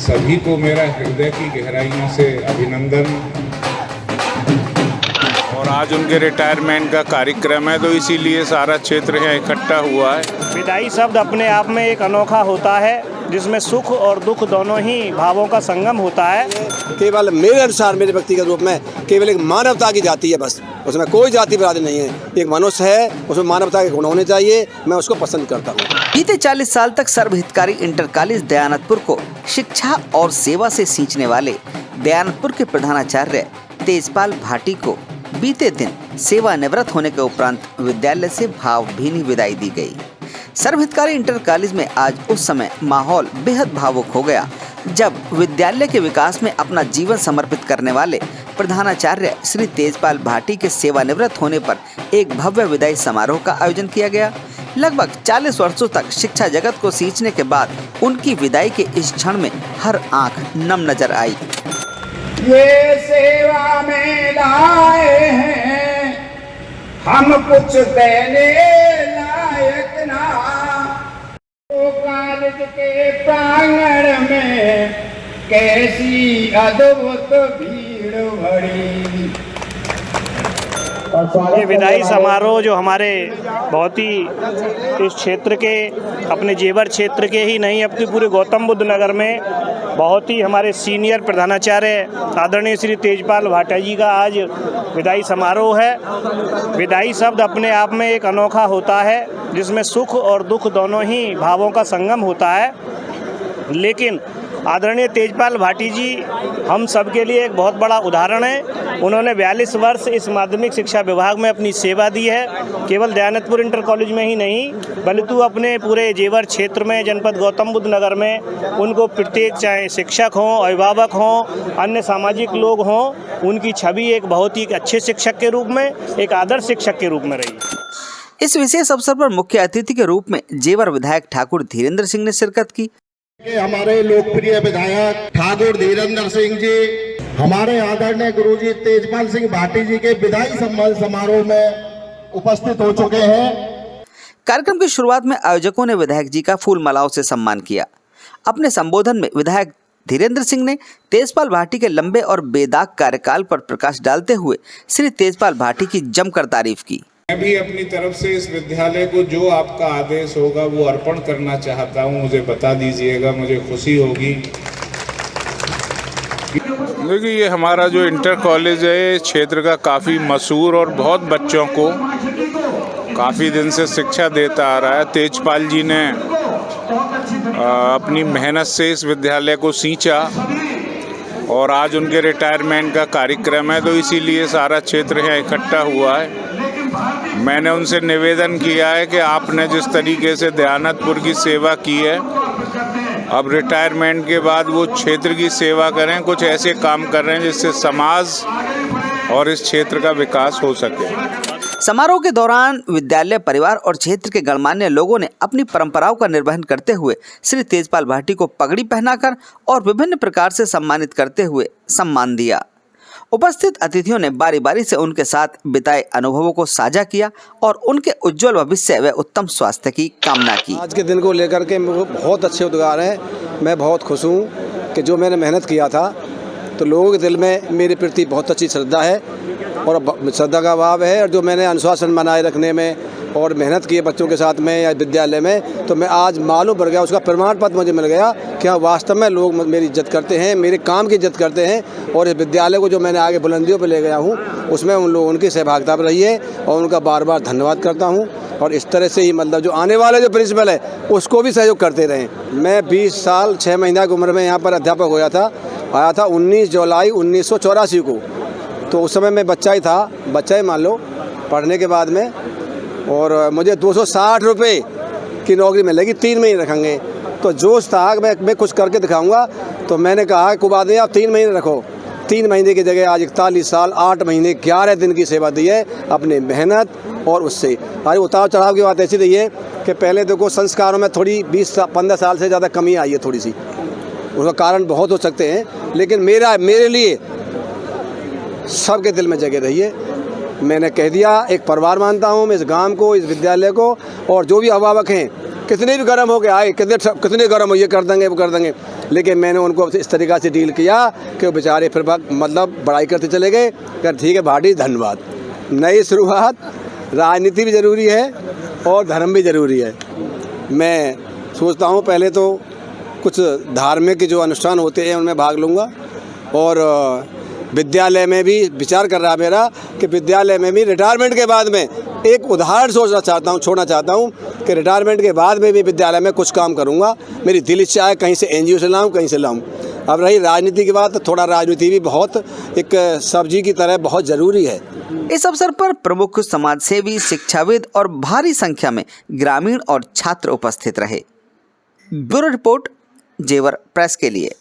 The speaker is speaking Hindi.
सभी को मेरा हृदय की गहराइयों से अभिनंदन। और आज उनके रिटायरमेंट का कार्यक्रम है, तो इसीलिए सारा क्षेत्र यहाँ इकट्ठा हुआ है। विदाई शब्द अपने आप में एक अनोखा होता है, जिसमें सुख और दुख दोनों ही भावों का संगम होता है। केवल मेरे अनुसार, मेरे व्यक्तिगत रूप में केवल एक मानवता की जाति है, बस उसमें कोई जाति बिरादरी नहीं है। एक मनुष्य है, उसमें मानवता के गुण होने चाहिए, मैं उसको पसंद करता हूँ। बीते 40 साल तक सर्वहितकारी इंटर कॉलेज दयानतपुर को शिक्षा और सेवा से सींचने वाले दयानतपुर के प्रधानाचार्य तेजपाल भाटी को बीते दिन सेवानिवृत्त होने के उपरांत विद्यालय से भावभीनी विदाई दी गई। सर्वहितकारी इंटर कॉलेज में आज उस समय माहौल बेहद भावुक हो गया जब विद्यालय के विकास में अपना जीवन समर्पित करने वाले प्रधानाचार्य श्री तेजपाल भाटी के सेवानिवृत्त होने पर एक भव्य विदाई समारोह का आयोजन किया गया। लगभग 40 वर्षों तक शिक्षा जगत को सींचने के बाद उनकी विदाई के इस क्षण में हर आंख नम नजर आई। ये सेवा में लाए हैं हम, कुछ देने लायक ना। तो कॉलेज के प्रांगण में कैसी अद्भुत भीड़ भरी। ये विदाई समारोह जो हमारे बहुत ही इस क्षेत्र के, अपने जेवर क्षेत्र के ही नहीं, अपने पूरे गौतम बुद्ध नगर में बहुत ही हमारे सीनियर प्रधानाचार्य आदरणीय श्री तेजपाल भाटी जी का आज विदाई समारोह है। विदाई शब्द अपने आप में एक अनोखा होता है, जिसमें सुख और दुख दोनों ही भावों का संगम होता है। लेकिन आदरणीय तेजपाल भाटी जी हम सब के लिए एक बहुत बड़ा उदाहरण है। उन्होंने 42 वर्ष इस माध्यमिक शिक्षा विभाग में अपनी सेवा दी है। केवल दयानतपुर इंटर कॉलेज में ही नहीं, बल्कि अपने पूरे जेवर क्षेत्र में, जनपद गौतम बुद्ध नगर में उनको प्रत्येक, चाहे शिक्षक हों, अभिभावक हों, अन्य सामाजिक लोग हों, उनकी छवि एक बहुत ही अच्छे शिक्षक के रूप में, एक आदर्श शिक्षक के रूप में रही। इस विशेष अवसर पर मुख्य अतिथि के रूप में जेवर विधायक ठाकुर धीरेन्द्र सिंह ने शिरकत की। हमारे लोकप्रिय विधायक ठाकुर धीरेन्द्र सिंह जी, हमारे आदरणीय गुरुजी तेजपाल सिंह भाटी जी के विदाई समारोह में उपस्थित हो चुके हैं। कार्यक्रम की शुरुआत में आयोजकों ने विधायक जी का फूल मालाओं से सम्मान किया। अपने संबोधन में विधायक धीरेन्द्र सिंह ने तेजपाल भाटी के लंबे और बेदाग कार्यकाल पर प्रकाश डालते हुए श्री तेजपाल भाटी की जमकर तारीफ की। मैं भी अपनी तरफ से इस विद्यालय को जो आपका आदेश होगा वो अर्पण करना चाहता हूँ, मुझे बता दीजिएगा, मुझे खुशी होगी। देखिए, ये हमारा जो इंटर कॉलेज है क्षेत्र का काफ़ी मशहूर और बहुत बच्चों को काफ़ी दिन से शिक्षा देता आ रहा है। तेजपाल जी ने अपनी मेहनत से इस विद्यालय को सींचा और आज उनके रिटायरमेंट का कार्यक्रम है, तो इसीलिए सारा क्षेत्र यहाँ इकट्ठा हुआ है। मैंने उनसे निवेदन किया है कि आपने जिस तरीके से दयानतपुर की सेवा की है, अब रिटायरमेंट के बाद वो क्षेत्र की सेवा करें, कुछ ऐसे काम कर रहे हैं जिससे समाज और इस क्षेत्र का विकास हो सके। समारोह के दौरान विद्यालय परिवार और क्षेत्र के गणमान्य लोगों ने अपनी परंपराओं का निर्वहन करते हुए श्री तेजपाल भाटी को पगड़ी पहनाकर और विभिन्न प्रकार से सम्मानित करते हुए सम्मान दिया। उपस्थित अतिथियों ने बारी बारी से उनके साथ बिताए अनुभवों को साझा किया और उनके उज्जवल भविष्य व उत्तम स्वास्थ्य की कामना की। आज के दिन को लेकर के बहुत अच्छे उद्गार हैं। मैं बहुत खुश हूँ कि जो मैंने मेहनत किया था, तो लोगों के दिल में मेरे प्रति बहुत अच्छी श्रद्धा है और श्रद्धा का भाव है। और जो मैंने अनुशासन बनाए रखने में और मेहनत की है बच्चों के साथ में या विद्यालय में, तो मैं आज मालूम पड़ गया, उसका प्रमाण पत्र मुझे मिल गया कि हाँ, वास्तव में लोग मेरी इज्जत करते हैं, मेरे काम की इज्जत करते हैं। और इस विद्यालय को जो मैंने आगे बुलंदियों पर ले गया हूँ, उसमें उन लोगों उनकी सहभागिता रही है और उनका बार बार धन्यवाद करता हूँ। और इस तरह से ही मतलब जो आने वाले जो प्रिंसिपल है उसको भी सहयोग करते रहें। मैं 20 साल 6 महीना की उम्र में यहाँ पर अध्यापक आया था 19 जुलाई 1984 को। तो उस समय मैं बच्चा ही मान लो, पढ़ने के बाद में, और मुझे 260 रुपये की नौकरी मिलेगी, 3 महीने रखेंगे। तो जोश था मैं कुछ करके दिखाऊंगा। तो मैंने कहा कुबादे आप 3 महीने रखो। 3 महीने की जगह आज 41 साल 8 महीने 11 दिन की सेवा दी है अपनी मेहनत। और उससे हमारी उतार चढ़ाव की बात ऐसी रही है कि पहले देखो संस्कारों में थोड़ी 20-15 साल से ज़्यादा कमी आई है थोड़ी सी। उसका कारण बहुत हो सकते हैं, लेकिन मेरे लिए सबके दिल में जगह रही है। मैंने कह दिया, एक परिवार मानता हूँ मैं इस गांव को, इस विद्यालय को, और जो भी अभिभावक हैं कितने भी गर्म हो के आए, कितने गर्म हो, ये कर देंगे वो कर देंगे, लेकिन मैंने उनको इस तरीक़ा से डील किया कि वो बेचारे फिर मतलब बड़ाई करते चले गए। कर ठीक है भाटी, धन्यवाद। नई शुरुआत, राजनीति भी ज़रूरी है और धर्म भी ज़रूरी है। मैं सोचता हूँ पहले तो कुछ धार्मिक जो अनुष्ठान होते हैं उनमें भाग लूँगा, और विद्यालय में भी विचार कर रहा मेरा कि विद्यालय में भी रिटायरमेंट के बाद में एक उदाहरण छोड़ना चाहता हूँ कि रिटायरमेंट के बाद में भी विद्यालय में कुछ काम करूँगा। मेरी दिल इच्छा है कहीं से एनजीओ से लाऊँ, कहीं से लाऊँ। अब रही राजनीति की बात, तो थोड़ा राजनीति भी बहुत एक सब्जी की तरह बहुत ज़रूरी है। इस अवसर पर प्रमुख समाजसेवी, शिक्षाविद और भारी संख्या में ग्रामीण और छात्र उपस्थित रहे। ब्यूरो रिपोर्ट, जेवर प्रेस के लिए।